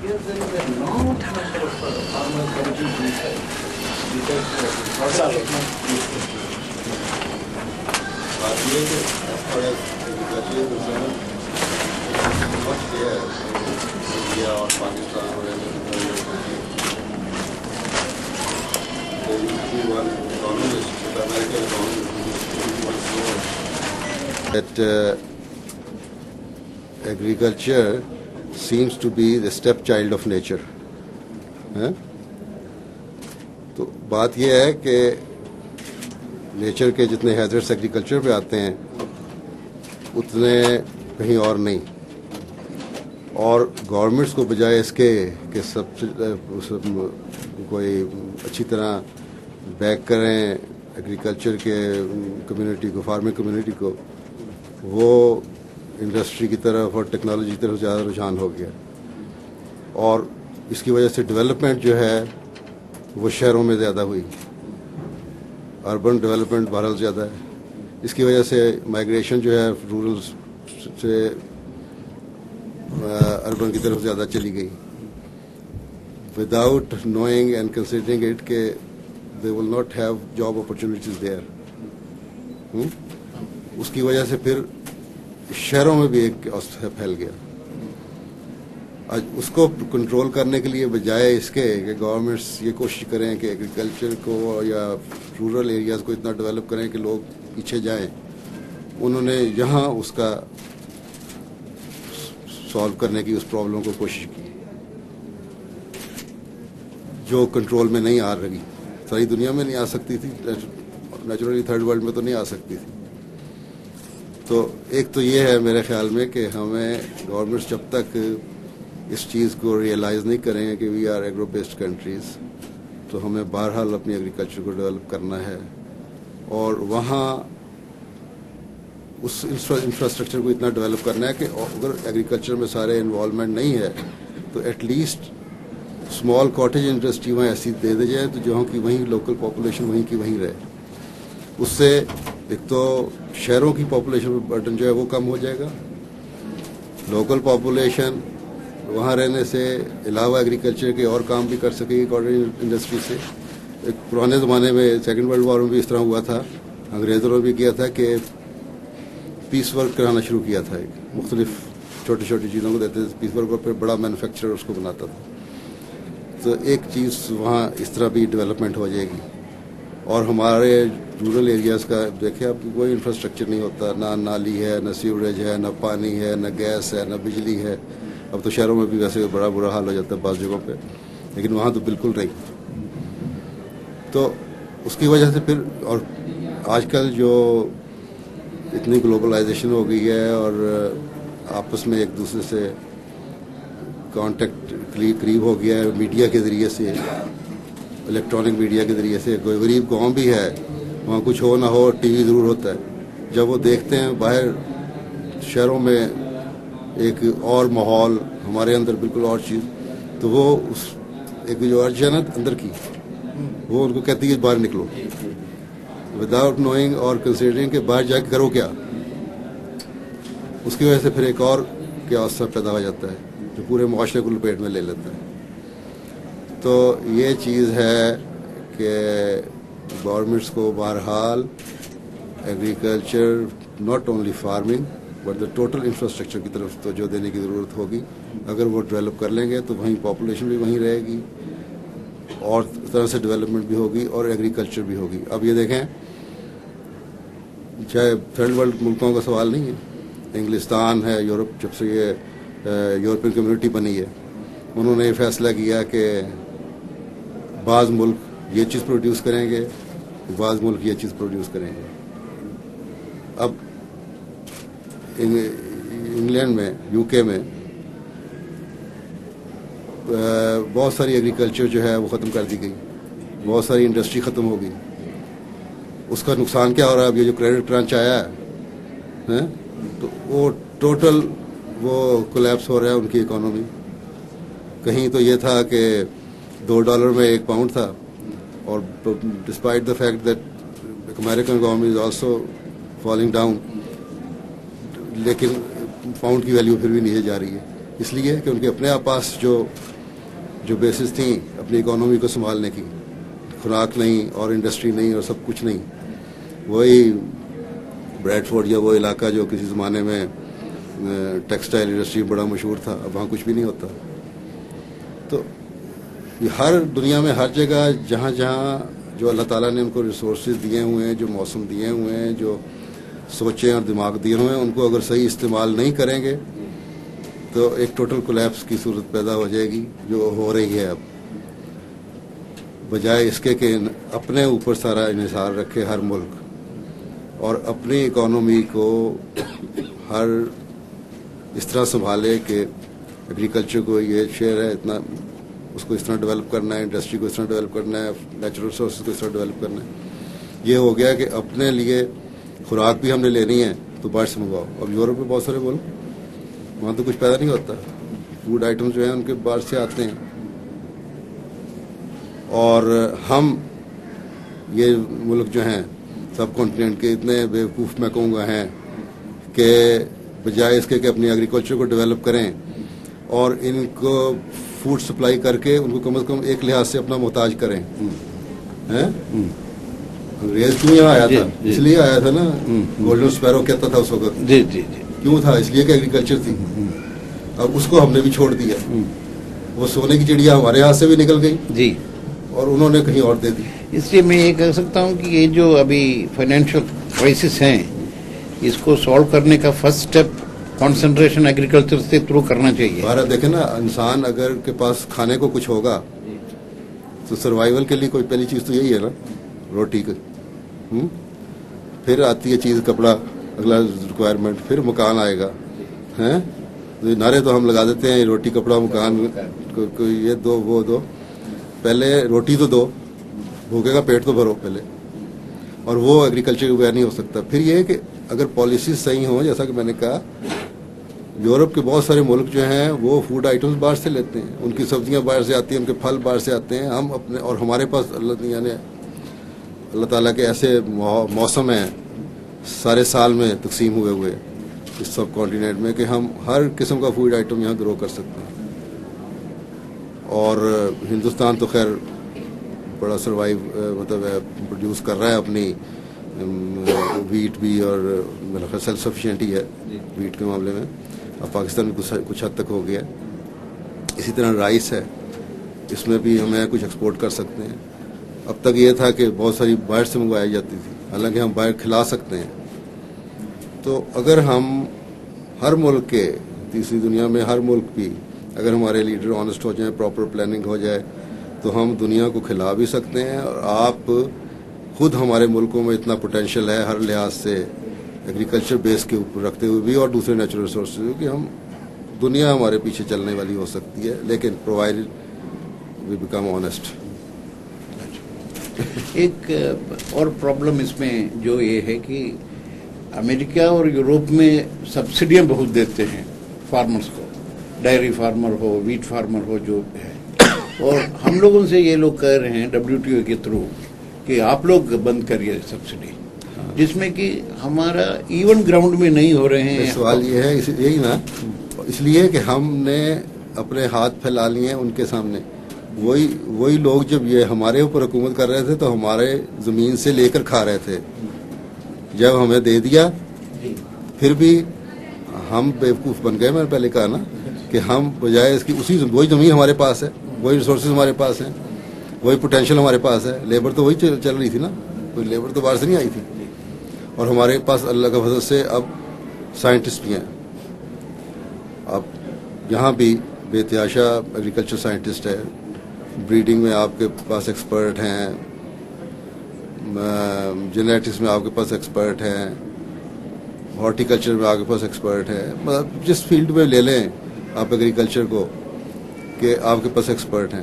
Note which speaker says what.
Speaker 1: Yes, there is a long time of farmer committee research.
Speaker 2: But as far as agriculture is concerned, much there in India or Pakistan or any other country. There used to be one economist, the American economist, who once wrote that agriculture seems to be the stepchild of nature. تو بات یہ ہے کہ nature کے جتنے hazards agriculture پہ آتے ہیں اتنے کہیں اور نہیں، اور گورنمنٹس کو بجائے اس کے کہ سب کوئی اچھی طرح بیک کریں ایگریکلچر کے کمیونٹی کو، فارمنگ کمیونٹی کو، وہ انڈسٹری کی طرف اور ٹیکنالوجی کی طرف زیادہ رجحان ہو گیا، اور اس کی وجہ سے ڈیولپمنٹ جو ہے وہ شہروں میں زیادہ ہوئی، اربن ڈیولپمنٹ بہرحال زیادہ ہے، اس کی وجہ سے مائیگریشن جو ہے رورل سے اربن کی طرف زیادہ چلی گئی، without knowing and considering it کہ they will not have job opportunities there, اس کی وجہ سے پھر شہروں میں بھی ایک پھیل گیا۔ اس کو کنٹرول کرنے کے لیے بجائے اس کے کہ گورنمنٹس یہ کوشش کریں کہ ایگریکلچر کو یا رورل ایریاز کو اتنا ڈیولپ کریں کہ لوگ پیچھے جائیں، انہوں نے یہاں اس کا سالو کرنے کی اس پرابلم کو کوشش کی جو کنٹرول میں نہیں آ رہی، ساری دنیا میں نہیں آ سکتی تھی، نیچرلی تھرڈ ورلڈ میں تو نہیں آ سکتی تھی۔ تو ایک تو یہ ہے میرے خیال میں کہ ہمیں گورنمنٹس جب تک اس چیز کو ریئلائز نہیں کریں کہ we are agro based countries, تو ہمیں بہرحال اپنی ایگریکلچر کو ڈیولپ کرنا ہے، اور وہاں اس انفراسٹرکچر کو اتنا ڈیولپ کرنا ہے کہ اگر ایگریکلچر میں سارے انوالومنٹ نہیں ہے تو at least small cottage industry وہاں ایسی دے دی جائے تو جو کہ وہیں لوکل پاپولیشن وہیں کی وہیں رہے، اس سے ایک تو شہروں کی پاپولیشن برڈن جو ہے وہ کم ہو جائے گا، لوکل پاپولیشن وہاں رہنے سے علاوہ ایگریکلچر کے اور کام بھی کر سکے گی کاٹیج انڈسٹری سے۔ ایک پرانے زمانے میں سیکنڈ ورلڈ وار میں بھی اس طرح ہوا تھا، انگریزوں نے بھی کیا تھا کہ پیس ورک کرانا شروع کیا تھا، ایک مختلف چھوٹی چھوٹی چیزوں کو دیتے تھے پیس ورک، اور پھر بڑا مینوفیکچرر اس کو بناتا تھا۔ تو ایک چیز وہاں اس طرح بھی ڈیولپمنٹ ہو جائے گی، اور ہمارے رورل ایریاز کا دیکھیں اب کوئی انفراسٹرکچر نہیں ہوتا، نہ نالی ہے، نہ سیوریج ہے، نہ پانی ہے، نہ گیس ہے، نہ بجلی ہے۔ اب تو شہروں میں بھی ویسے بڑا برا حال ہو جاتا ہے بعض جگہوں پہ، لیکن وہاں تو بالکل نہیں۔ تو اس کی وجہ سے پھر، اور آج کل جو اتنی گلوبلائزیشن ہو گئی ہے اور آپس میں ایک دوسرے سے کانٹیکٹ قریب ہو گیا ہے میڈیا کے ذریعے سے، الیکٹرانک میڈیا کے ذریعے سے، کوئی غریب گاؤں بھی ہے وہاں کچھ ہو نہ ہو ٹی وی ضرور ہوتا ہے، جب وہ دیکھتے ہیں باہر شہروں میں ایک اور ماحول، ہمارے اندر بالکل اور چیز، تو وہ اس ایک جو ارج ہے نا اندر کی، وہ ان کو کہتی ہے باہر نکلو، وداؤٹ نوئنگ اور کنسیڈرنگ کہ باہر جا کے کرو کیا، اس کی وجہ سے پھر ایک اور کیوس پیدا ہو جاتا ہے جو پورے معاشرے کو لپیٹ میں لے لیتا ہے۔ تو یہ چیز ہے کہ گورنمنٹس کو بہرحال agriculture not only farming but the total infrastructure کی طرف توجہ دینے کی ضرورت ہوگی۔ اگر وہ ڈیولپ کر لیں گے تو وہیں پاپولیشن بھی وہیں رہے گی، اور اس طرح سے ڈیولپمنٹ بھی ہوگی اور ایگریکلچر بھی ہوگی۔ اب یہ دیکھیں، چاہے تھرڈ ورلڈ ملکوں کا سوال نہیں ہے، انگلستان ہے، یورپ، جب سے یہ یورپین کمیونٹی بنی ہے، انہوں نے یہ فیصلہ کیا کہ بعض ملک یہ چیز پروڈیوس کریں گے، بعض ملک یہ چیز پروڈیوس کریں گے۔ اب انگلینڈ میں، یو کے میں بہت ساری ایگریکلچر جو ہے وہ ختم کر دی گئی، بہت ساری انڈسٹری ختم ہو گئی۔ اس کا نقصان کیا ہو رہا ہے؟ اب یہ جو کریڈٹ کرنچ آیا ہے تو وہ ٹوٹل وہ کولیپس ہو رہا ہے ان کی اکانومی۔ کہیں تو یہ تھا کہ $2 میں 1 پاؤنڈ تھا، اور despite the fact that American economy is also falling down, لیکن پاؤنڈ کی ویلیو پھر بھی نیچے جا رہی ہے۔ اس لیے کہ ان کے اپنے پاس جو بیسز تھیں اپنی اکانومی کو سنبھالنے کی، خوراک نہیں اور انڈسٹری نہیں اور سب کچھ نہیں، وہی بریڈ فورڈ یا وہ علاقہ جو کسی زمانے میں ٹیکسٹائل انڈسٹری بڑا مشہور تھا، اب وہاں کچھ بھی نہیں ہوتا. تو یہ ہر دنیا میں ہر جگہ جہاں جہاں جو اللہ تعالیٰ نے ان کو ریسورسز دیے ہوئے ہیں، جو موسم دیے ہوئے ہیں، جو سوچیں اور دماغ دیے ہوئے ہیں، ان کو اگر صحیح استعمال نہیں کریں گے تو ایک ٹوٹل کولیپس کی صورت پیدا ہو جائے گی، جو ہو رہی ہے اب. بجائے اس کے کہ اپنے اوپر سارا انحصار رکھے ہر ملک اور اپنی اکانومی کو ہر اس طرح سنبھالے کہ ایگریکلچر کو یہ شیئر ہے اتنا، اس کو اس طرح ڈیولپ کرنا ہے، انڈسٹری کو اس طرح ڈیولپ کرنا ہے، نیچرل ریسورسز کو اس طرح ڈیولپ کرنا ہے. یہ ہو گیا کہ اپنے لیے خوراک بھی ہم نے لینی ہے تو باہر سے منگواؤ. اب یورپ میں بہت سارے ملک وہاں تو کچھ پیدا نہیں ہوتا، فوڈ آئٹم جو ہیں ان کے باہر سے آتے ہیں. اور ہم یہ ملک جو ہیں سب کانٹیننٹ کے اتنے بیوقوف میں کہوں گا ہیں کہ بجائے اس کے کہ اپنی ایگریکلچر کو ڈیولپ کریں اور ان کو فوڈ سپلائی کر کے ان کو کم از کم ایک لحاظ سے اپنا محتاج کریں. انگریز کیوں یہاں آیا تھا؟ اس لیے آیا تھا نا، گولڈن اسپیرو کہتا تھا اس وقت. کیوں تھا؟ اس لیے کہ ایگریکلچر تھی. اب اس کو ہم نے بھی چھوڑ دیا. وہ سونے کی چڑیا ہمارے ہاتھ سے بھی نکل گئی اور انہوں نے کہیں اور دے دی.
Speaker 3: اس لیے میں یہ کہہ سکتا ہوں کہ یہ جو ابھی فائنینشیل کرائسس ہیں، اس کو سالو کرنے کا فرسٹ اسٹیپ کنسنٹریشن ایگریکلچر سے تھرو کرنا چاہیے.
Speaker 2: بھارت دیکھیں نا، انسان اگر کے پاس کھانے کو کچھ ہوگا تو سروائیول کے لیے کوئی پہلی چیز تو یہی ہے نا، روٹی کی. پھر آتی ہے چیز کپڑا، اگلا ریکوائرمنٹ، پھر مکان آئے گا. نعرے تو ہم لگا دیتے ہیں روٹی کپڑا مکان، یہ دو وہ دو. پہلے روٹی تو دو، بھوکے کا پیٹ تو بھرو پہلے. اور وہ ایگریکلچر کے بغیر نہیں ہو سکتا. پھر یہ ہے کہ اگر پالیسیز صحیح ہوں، جیسا کہ میں نے کہا، یورپ کے بہت سارے ملک جو ہیں وہ فوڈ آئٹمز باہر سے لیتے ہیں، ان کی سبزیاں باہر سے آتی ہیں، ان کے پھل باہر سے آتے ہیں. ہم اپنے اور ہمارے پاس اللہ تعالیٰ کے ایسے موسم ہیں سارے سال میں تقسیم ہوئے اس سب کانٹیننٹ میں کہ ہم ہر قسم کا فوڈ آئٹم یہاں گرو کر سکتے ہیں. اور ہندوستان تو خیر بڑا سروائیو پروڈیوس کر رہا ہے اپنی ویٹ بھی، اور میرا خیال سیلف سفیشینٹ ہی ہے ویٹ کے معاملے میں. اب پاکستان میں کچھ حد تک ہو گیا. اسی طرح رائس ہے، اس میں بھی ہمیں کچھ ایکسپورٹ کر سکتے ہیں. اب تک یہ تھا کہ بہت ساری باہر سے منگوائی جاتی تھی، حالانکہ ہم باہر کھلا سکتے ہیں. تو اگر ہم ہر ملک کے، تیسری دنیا میں ہر ملک بھی اگر ہمارے لیڈر آنیسٹ ہو جائیں، پراپر پلاننگ ہو جائے، تو ہم دنیا کو کھلا بھی سکتے ہیں. اور آپ خود ہمارے ملکوں میں اتنا پوٹینشیل ہے ہر لحاظ سے، ایگریکلچر بیس کے اوپر رکھتے ہوئے بھی اور دوسرے نیچرل ریسورسز، کہ ہم دنیا ہمارے پیچھے چلنے والی ہو سکتی ہے، لیکن پرووائڈ وی بیکم آنیسٹ.
Speaker 3: ایک اور پرابلم اس میں جو یہ ہے کہ امریکہ اور یورپ میں سبسڈیاں بہت دیتے ہیں فارمرز کو، ڈائری فارمر ہو، ویٹ فارمر ہو جو ہے. اور ہم لوگوں سے یہ لوگ کہہ رہے ہیں WTO کے تھرو کہ آپ لوگ بند کریے سبسڈی، جس میں کہ ہمارا ایون گراؤنڈ میں نہیں ہو رہے ہیں.
Speaker 2: سوال یہ ہے یہی نا، اس لیے کہ ہم نے اپنے ہاتھ پھیلا لیے ہیں ان کے سامنے. وہی لوگ جب یہ ہمارے اوپر حکومت کر رہے تھے تو ہمارے زمین سے لے کر کھا رہے تھے. جب ہمیں دے دیا پھر بھی ہم بیوقوف بن گئے. میں نے پہلے کہا نا کہ ہم بجائے اس کی وہی زمین ہمارے پاس ہے، وہی ریسورسز ہمارے پاس ہیں، وہی پوٹینشیل ہمارے پاس ہے. لیبر تو وہی چل رہی تھی نا، کوئی لیبر تو باہر سے نہیں آئی تھی. اور ہمارے پاس اللہ کا فضل سے اب سائنٹسٹ بھی ہیں. اب یہاں بھی بے تحاشا ایگریکلچر سائنٹسٹ ہے. بریڈنگ میں آپ کے پاس ایکسپرٹ ہیں، جینیٹکس میں آپ کے پاس ایکسپرٹ ہیں، ہارٹیکلچر میں آپ کے پاس ایکسپرٹ ہے. مطلب جس فیلڈ میں لے لیں آپ ایگریکلچر کو کہ آپ کے پاس ایکسپرٹ ہیں.